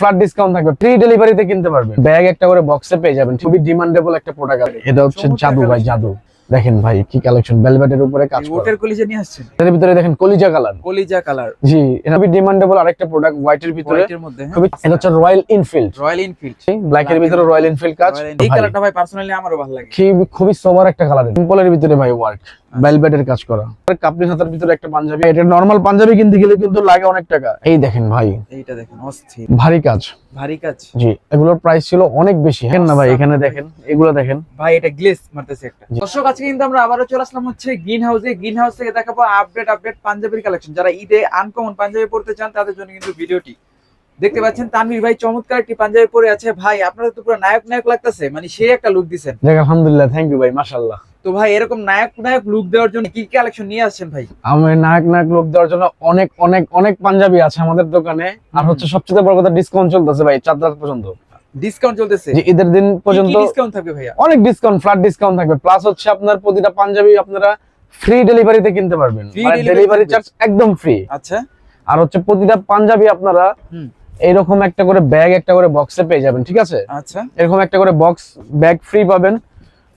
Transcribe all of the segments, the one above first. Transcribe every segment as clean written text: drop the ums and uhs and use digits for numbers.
Flat discount থাকবে, free ডেলিভারিতে কিনতে পারবেন। ব্যাগ একটা করে বক্সে পেয়ে যাবেন, খুবই ডিমান্ডেবল একটা প্রোডাক্ট। এটা হচ্ছে জাদু ভাই, জাদু। দেখেন ভাই কি কালেকশন, ভেলভেটের উপরে কাজ করা। ওটার কলিজা নিয়ে আসছেন, এর ভিতরে দেখেন কলিজা কালার। কলিজা কালার, জি, এটা খুবই ডিমান্ডেবল আরেকটা প্রোডাক্ট, হোয়াইটের ভিতরে। হোয়াইটের মধ্যে খুবই, এটা হচ্ছে royal Enfield. Royal Enfield black এর ভিতরে রয়্যাল এনফিল্ড কাজ। এই কালারটা ভাই পার্সোনালি আমারও ভালো লাগে। খুবই সোবার একটা কালার, সিম্পলের ভিতরে ভাই ওয়ার্ক, ভেলভেটের কাজ করা। কাপড়ি হাতার ভিতরে একটা পাঞ্জাবি, এটা নরমাল পাঞ্জাবি কিনতে গেলে কিন্তু লাগে অনেক টাকা। এই দেখেন ভাই, এইটা দেখেন অস্থির ভারী কাজ। ভারী কাজ, জি, এগুলোর প্রাইস ছিল অনেক বেশি। হ্যাঁ না ভাই, এখানে দেখেন, এগুলো দেখেন ভাই, এটা গ্লেজ মারতেছে একটা। দর্শক, আজকে কিন্তু আমরা আবারো চলে আসলাম হচ্ছে গ্রিন হাউসে। গ্রিন হাউস থেকে দেখাবো আপডেট পাঞ্জাবির কালেকশন। যারা ঈদে আনকমন পাঞ্জাবি পড়তে চান তাদের জন্য কিন্তু ভিডিওটি। দেখতে পাচ্ছেন তানভীর ভাই চমৎকার একটি পাঞ্জাবি পরে আছে। ভাই আপনারা তো পুরো নায়ক নায়ক লাগতেছে, মানে সেই একটা লুক দিছেন। দেখ, আলহামদুলিল্লাহ, থ্যাংক ইউ ভাই, মাশাআল্লাহ। তো ভাই এরকম নায়ক নায়ক লুক দেওয়ার জন্য কি কালেকশন নিয়ে আসছেন ভাই? আমি নায়ক নায়ক লুক দেওয়ার জন্য অনেক অনেক অনেক পাঞ্জাবি আছে আমাদের দোকানে। আর হচ্ছে সবচেয়ে বড় কথা, ডিসকাউন্ট চলতেছে ভাই 4 রাত পর্যন্ত। ডিসকাউন্ট চলতেছে? যে ঈদের দিন পর্যন্ত ডিসকাউন্ট থাকবে ভাইয়া? অনেক ডিসকাউন্ট, ফ্ল্যাট ডিসকাউন্ট থাকবে। প্লাস হচ্ছে আপনার প্রতিটা পাঞ্জাবি আপনারা ফ্রি ডেলিভারিতে কিনতে পারবেন, মানে ডেলিভারি চার্জ একদম ফ্রি। আচ্ছা। আর হচ্ছে প্রতিটা পাঞ্জাবি আপনারা এইরকম একটা করে ব্যাগ একটা করে বক্সে পেয়ে যাবেন, ঠিক আছে? আচ্ছা, এরকম একটা করে বক্স ব্যাগ ফ্রি পাবেন।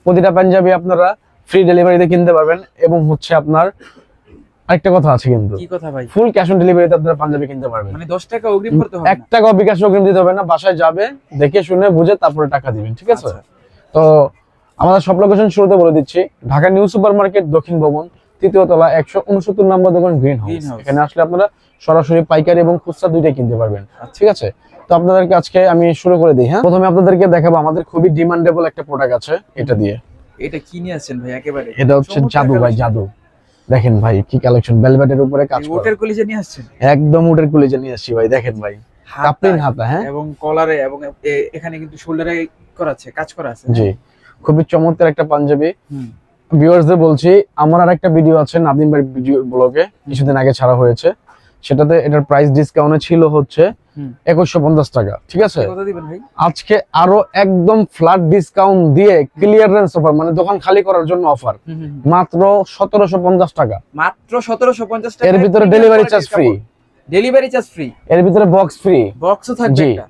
প্রতিটা পাঞ্জাবি আপনারা ফ্রি ডেলিভারিতে কিনতে পারবেন। এবং হচ্ছে আপনার আরেকটা কথা আছে কিন্তু, কি কথা ভাই? ফুল ক্যাশ অন ডেলিভারিতে আপনারা পাঞ্জাবি কিনতে পারবেন। মানে 10 টাকা অগ্রিম করতে হবে না? 1 টাকা বিকাশ অগ্রিম দিতে হবে না, বাসায় যাবে, দেখে শুনে বুঝে তারপরে টাকা দিবেন, ঠিক আছে? আচ্ছা। তো আমাদের সব লোকেশন শুরুতে বলে দিচ্ছি। ঢাকা নিউ সুপার মার্কেট, দক্ষিণ ভবন, 3য় তলা, 169 নম্বর দোকান, গ্রিন হাউস। এখানে আসলে আপনারা সরাসরি পাইকারি এবং খুচরা দুইটাই কিনতে পারবেন, ঠিক আছে? তো আপনাদেরকে আজকে আমি শুরু করে দিই। হ্যাঁ, প্রথমে আপনাদেরকে দেখাবো আমাদের খুবই ডিমান্ডেবল একটা প্রোডাক্ট আছে, এটা দিয়ে। এটা কি নিয়ে আসছেন ভাই? একেবারে এটা হচ্ছে জাদু ভাই, জাদু। দেখেন ভাই কি কালেকশন, ভেলভেটের উপরে কাজ করা। ওটার কলিজা নিয়ে আসছেন? একদম উটের কলিজা নিয়ে আসছি ভাই। দেখেন ভাই, কাপড়িন হাতা, হ্যাঁ, এবং কলারে এবং এখানে কিন্তু শোল্ডারে করা আছে, কাজ করা আছে। জি, খুবই চমৎকার একটা পাঞ্জাবি। ভিউয়ার্সদের বলছি, আমার আরেকটা ভিডিও আছে নাদিম ভাই ভিডিও ব্লগে, কিছুদিন আগে ছাড়া হয়েছে। সেটাতে এটার প্রাইস ডিসকাউন্টে ছিল হচ্ছে 2150 টাকা, ঠিক আছে? কত দিবেন ভাই? আজকে আরো একদম ফ্ল্যাট ডিসকাউন্ট দিয়ে ক্লিয়ারেন্স অফার, মানে দোকান খালি করার জন্য অফার, মাত্র 1750 টাকা। মাত্র 1750 টাকা। এর ভিতরে delivery charge free. Delivery charge free, এর ভিতরে বক্স ফ্রি, বক্সও থাকবে একটা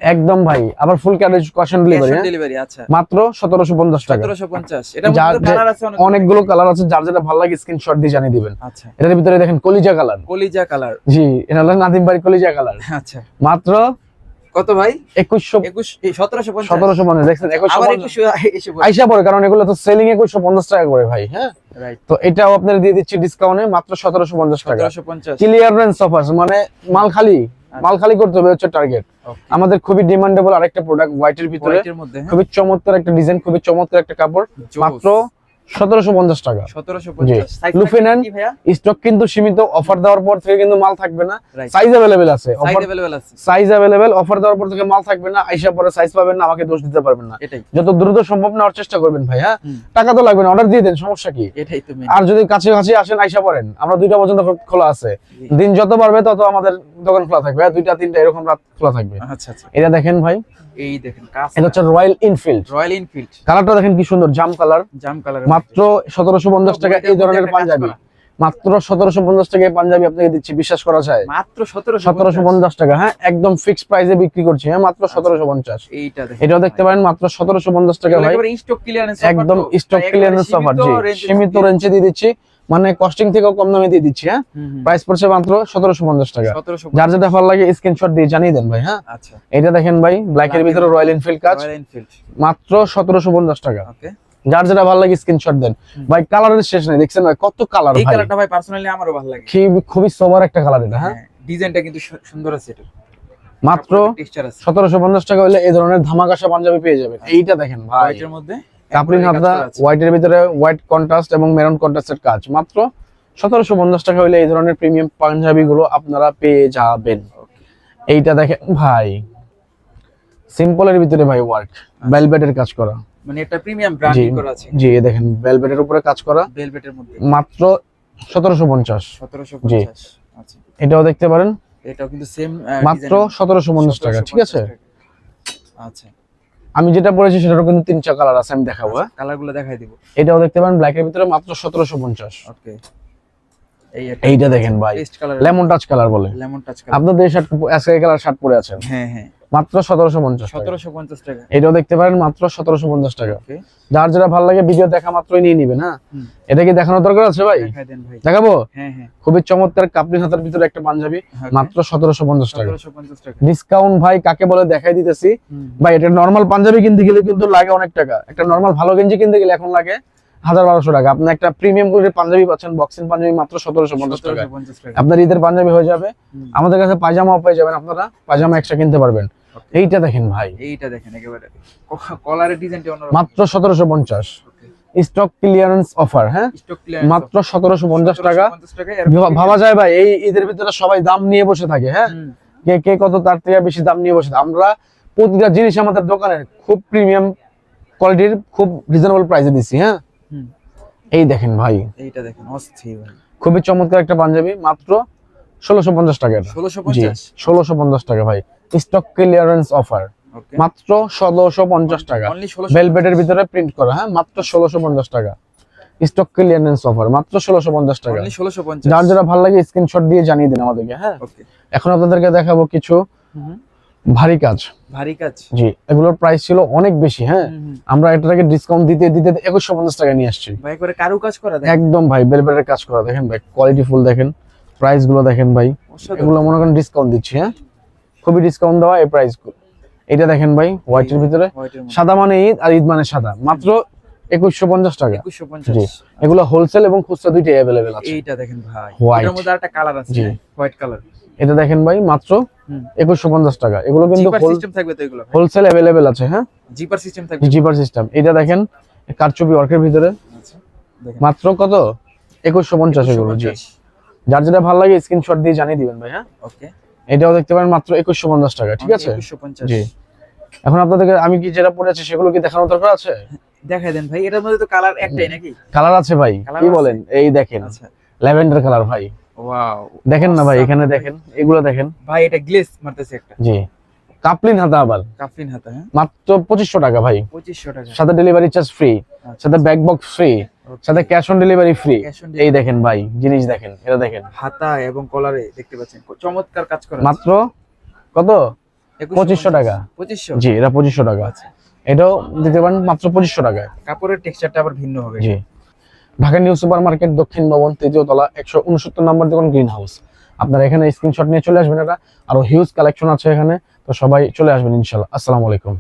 একদম ভাই। আবার ফুল ক্যাশ অন ডেলিভারি, আচ্ছা, মাত্র 1750 টাকা। 1750। এটার মধ্যে কালার আছে অনেকগুলো কালার আছে, যার যেটা ভালো লাগে স্ক্রিনশট দিয়ে জানিয়ে দিবেন। আচ্ছা, এর ভিতরে দেখেন কলিজা কালার। কলিজা কালার, জি, এটা হলো নাদিম ভাই কলিজা কালার। আচ্ছা, মাত্র কত ভাই? 1750 দেখছেন। 2150 আইসা পড়ে, কারণ এগুলো তো সেলিং 2150 টাকা করে ভাই। হ্যাঁ, তো এটাও আপনারা দিয়ে দিচ্ছি ডিসকাউন্টে মাত্র 1750 টাকা। 1750 ক্লিয়ারেন্স অফার, মানে মাল খালি করতে হবে হচ্ছে টার্গেট। আমাদের খুবই ডিমান্ডেবল আরেকটা প্রোডাক্ট, হোয়াইটের ভিতরে, খুবই চমৎকার একটা ডিজাইন, খুবই চমৎকার একটা কাপড়, মাত্র 1750 টাকা। 1750। লুফিনান স্টক কিন্তু সীমিত, অফার দেওয়ার পর থেকে কিন্তু মাল থাকবে না। সাইজ अवेलेबल আছে, সাইজ अवेलेबल, অফার দেওয়ার পর থেকে মাল থাকবে না। আইসা পরে সাইজ পাবেন না, আমাকে দোষ দিতে পারবেন না। যত দ্রুত সম্ভব নেওয়ার চেষ্টা করবেন ভাই। হ্যাঁ, টাকা তো লাগবে না, অর্ডার দিয়ে দেন, সমস্যা কি? এটাই তো মেইন। আর যদি কাছে আসেন, আইসা পড়েন, আমরা 2টা পর্যন্ত খোলা আছে। দিন যত বাড়বে তত আমাদের দোকান খোলা থাকবে, 2টা 3টা এরকম রাত খোলা থাকবে। আচ্ছা আচ্ছা, এটা দেখেন ভাই, এই দেখেন কাজ, এটা হচ্ছে রয়্যাল এনফিল্ড। কালারটা দেখেন কি সুন্দর, জাম কালার। মাত্র 1750 টাকা এই ধরনের পাঞ্জাবি, মাত্র 1750 টাকায় পাঞ্জাবি আপনাকে দিচ্ছি, বিশ্বাস করা যায়? মাত্র 1750 টাকা। হ্যাঁ, একদম ফিক্সড প্রাইসে বিক্রি করছি। হ্যাঁ, মাত্র 1750। এটাও দেখতে পারেন, মাত্র 1750 টাকা ভাই, একদম স্টক ক্লিয়ারেন্স অফার। জি, সীমিত রেঞ্জে দিয়ে দিচ্ছি, মানে কস্টিং থেকেও কম দামে দিয়ে দিচ্ছি। হ্যাঁ, প্রাইস পড়ছে মাত্র 1750 টাকা। যার যেটা ভালো লাগে স্ক্রিনশট দিয়ে জানিয়ে দেন ভাই। হ্যাঁ, আচ্ছা, এটা দেখেন ভাই, ব্ল্যাক এর ভিতরে রয়্যাল এনফিল্ড কাজ, মাত্র 1750 টাকা। ওকে, যার যেটা ভালো লাগে স্ক্রিনশট দেন ভাই। কালারের শেষ নাই, দেখছেন ভাই কত কালার। এই কালারটা ভাই পার্সোনালি আমারও ভালো লাগে, খুবই সোবার একটা কালার এটা। হ্যাঁ, ডিজাইনটা কিন্তু সুন্দর আছে। এটা মাত্র 1750 টাকা হলে এই ধরনের ধামাকাশা পাঞ্জাবি পেয়ে যাবেন। এইটা দেখেন ভাই, হোয়াইটের মধ্যে কাপড়িন হাতা, হোয়াইটের ভিতরে হোয়াইট কন্ট্রাস্ট এবং মেরুন কন্ট্রাস্টের কাজ। মাত্র 1750 টাকা হলে এই ধরনের প্রিমিয়াম পাঞ্জাবি গুলো আপনারা পেয়ে যাবেন। এইটা দেখেন ভাই, সিম্পলের ভিতরে ভাই ওয়ার্ক, ভেলভেটের কাজ করা, মানে এটা প্রিমিয়াম ব্র্যান্ডিং করা আছে। জি, দেখেন ভেলভেটের উপরে কাজ করা, ভেলভেটের মধ্যে, মাত্র 1750। 1750। আচ্ছা, এটাও দেখতে পারেন, এটাও কিন্তু সেম, মাত্র 1750 টাকা, ঠিক আছে? আচ্ছা, আমি যেটা পরেছি সেটারও কিন্তু 3টা কালার আছে, আমি দেখাবো। কালারগুলো দেখাই দিব। এটাও দেখতে পারেন, ব্ল্যাক এর ভিতরে, মাত্র 1750। ওকে, এইটা দেখেন ভাই, লেমন টাচ কালার বলে। Lemon touch colour. আপনাদের এই শার্ট এসকে কালার শার্ট পরে আছেন। হ্যাঁ হ্যাঁ, মাত্র 1750 টাকা। 1750 টাকা। এটাও দেখতে পারেন মাত্র 1750 টাকা। ওকে, যার যেটা ভালো লাগে ভিডিও দেখা মাত্রই নিয়ে নিবেন। হ্যাঁ, এটা কি দেখানোর দরকার আছে ভাই? দেখাই দেন ভাই। দেখাবো? হ্যাঁ হ্যাঁ, খুবই চমৎকার কাপড়ি হাতার ভিতরে একটা পাঞ্জাবি, মাত্র 1750 টাকা। 1750 টাকা ডিসকাউন্ট ভাই কাকে বলে দেখাই দিতেছি ভাই। এটা নরমাল পাঞ্জাবি কিনতে গেলে কিন্তু লাগে অনেক টাকা, একটা নরমাল ভালো গেঞ্জি কিনতে গেলে এখন লাগে 1000-1200 টাকা। আপনি একটা প্রিমিয়াম কোয়ালিটির পাঞ্জাবি পাচ্ছেন, বক্সিং পাঞ্জাবি মাত্র 1750 টাকা। আপনার ঈদের পাঞ্জাবি হয়ে যাবে। আমাদের কাছে পায়জামাও পেয়ে যাবেন, আপনারা পায়জামা এক্সট্রা কিনতে পারবেন। এইটা দেখেন ভাই, এইটা দেখেন একেবারে কলারের ডিজাইনটা অন্যরকম, মাত্র 1750। Stock clearance offer. হ্যাঁ, স্টক ক্লিয়ারেন্স মাত্র 1750 টাকা। 1750 টাকা। ভাবা যায় ভাই, এই ঈদের ভিতরে সবাই দাম নিয়ে বসে থাকে। হ্যাঁ, কে কে কত তার থেকে বেশি দাম নিয়ে বসে থাকে। আমরা প্রতিটা জিনিস আমাদের দোকানে খুব প্রিমিয়াম কোয়ালিটির, খুব রিজনেবল প্রাইসে দিচ্ছি। হ্যাঁ, এই দেখেন ভাই, এইটা দেখেন অস্থির ভাই, খুবই চমৎকার একটা পাঞ্জাবি, মাত্র 1650 টাকা। 1650 1650 টাকা ভাই। স্টক ক্লিয়ারেন্স অফার, মাত্র 1650 টাকা। ভেলভেটের ভিতরে প্রিন্ট করা। হ্যাঁ, মাত্র 1650 টাকা। স্টক ক্লিয়ারেন্স অফার, মাত্র 1650 টাকা। 1650। যার যেটা ভালো লাগে স্ক্রিনশট দিয়ে জানিয়ে দিন আমাদেরকে। হ্যাঁ, এখন আপনাদেরকে দেখাবো কিছু ভারী কাজ। ভারী কাজ, জি, এগুলোর প্রাইস ছিল অনেক বেশি। হ্যাঁ, আমরা এটাকে ডিসকাউন্ট দিতে দিতে 2150 টাকা নিয়ে আসছি ভাই। করে কারু কাজ করা দেখেন, একদম ভাই, ভেলভেটের কাজ করা। দেখেন ভাই, কোয়ালিটি ফুল দেখেন, প্রাইস গুলো দেখেন ভাই। এগুলো মনে করেন ডিসকাউন্ট দিচ্ছি। হ্যাঁ, খুবই ডিসকাউন্ট দেওয়া এই প্রাইস গুলো। এটা দেখেন ভাই, হোয়াইটের ভিতরে, সাদা মানে ঈদ আর ঈদ মানে সাদা, মাত্র 2150 টাকা। 2150। এগুলো হোলসেল এবং খুচরা দুইটাই अवेलेबल আছে। এইটা দেখেন ভাই, হোয়াইট, এর মধ্যে একটা কালার আছে, হোয়াইট কালার। এটা দেখেন ভাই, মাত্র 2150 টাকা। এগুলো কিন্তু জিপার সিস্টেম থাকবে তো, এগুলো হোলসেল अवेलेबल আছে। হ্যাঁ, জিপার সিস্টেম থাকবে, জিপার সিস্টেম। এটা দেখেন কারচুপি ওয়ার্কের ভিতরে, মাত্র কত? 2150 এগুলো। জি, যার যেটা ভালো লাগে স্ক্রিনশট দিয়ে জানিয়ে দিবেন ভাই। হ্যাঁ, ওকে, এটাও দেখতে পারেন মাত্র 2150 টাকা। ঠিক আছে, 2150। জি, এখন আপনাদেরকে আমি কি যেটা পরে আছি সেগুলো কি দেখানোর দরকার আছে? দেখাই দেন ভাই। এটার মধ্যে তো কালার একটাই নাকি? কালার আছে ভাই, কি বলেন? এই দেখেন, ল্যাভেন্ডার কালার ভাই। ওয়াও, দেখেন না ভাই, এখানে দেখেন, এগুলো দেখেন ভাই, এটা গ্লেজ মারতেছে একটা। জি, কাপলিন হাতা, আবার কাফলিন হাতা। হ্যাঁ, মাত্র 2500 টাকা ভাই। 2500 টাকা, সাথে ডেলিভারি চার্জ ফ্রি, সাথে ব্যাক বক্স ফ্রি, সাথে ক্যাশ অন ডেলিভারি ফ্রি। এই দেখেন ভাই, জিনিস দেখেন, এটা দেখেন, হাতা এবং কলারে দেখতে পাচ্ছেন চমৎকার কাজ করা। মাত্র কত? 2500 টাকা। 2500। জি, এটা 2500 টাকা। এটাও দিতে পারেন মাত্র 2500 টাকায়। কাপড়ের টেক্সচারটা আবার ভিন্ন হবে। জি, ঢাকা নিউ সুপার মার্কেট, দক্ষিণ ভবন, 3য় তলা, 169 নম্বর দোকান, গ্রিন হাউস। আপনারা এখানে স্ক্রিনশট নিয়ে চলে আসবেন। এটা আরো হিউজ কালেকশন আছে এখানে, তো সবাই চলে আসবেন ইনশাআল্লাহ। আসসালামু আলাইকুম।